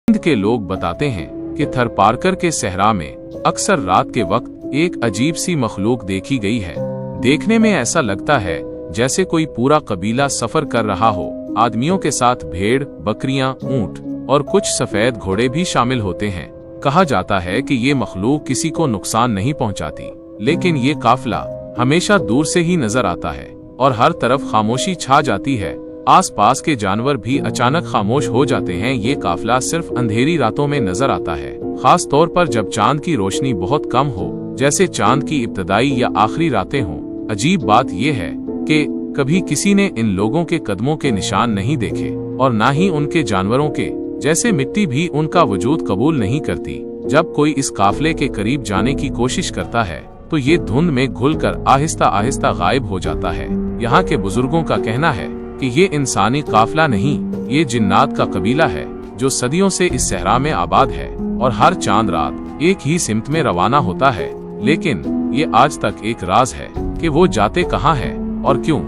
सिंध के लोग बताते हैं कि थरपारकर के सहरा में अक्सर रात के वक्त एक अजीब सी मखलूक देखी गई है। देखने में ऐसा लगता है जैसे कोई पूरा कबीला सफर कर रहा हो। आदमियों के साथ भेड़, बकरियां, ऊंट और कुछ सफेद घोड़े भी शामिल होते हैं। कहा जाता है कि ये मखलूक किसी को नुकसान नहीं पहुंचाती, लेकिन ये काफिला हमेशा दूर से ही नजर आता है और हर तरफ खामोशी छा जाती है। आसपास के जानवर भी अचानक खामोश हो जाते हैं। ये काफिला सिर्फ अंधेरी रातों में नजर आता है, खास तौर पर जब चांद की रोशनी बहुत कम हो, जैसे चांद की इब्तदाई या आखिरी रातें हों। अजीब बात यह है कि कभी किसी ने इन लोगों के कदमों के निशान नहीं देखे और न ही उनके जानवरों के, जैसे मिट्टी भी उनका वजूद कबूल नहीं करती। जब कोई इस काफिले के करीब जाने की कोशिश करता है तो ये धुंध में घुलकर आहिस्ता आहिस्ता गायब हो जाता है। यहाँ के बुजुर्गों का कहना है कि ये इंसानी काफिला नहीं, ये जिन्नात का कबीला है जो सदियों से इस सहरा में आबाद है और हर चांद रात एक ही सिमत में रवाना होता है। लेकिन ये आज तक एक राज है कि वो जाते कहाँ है और क्यों।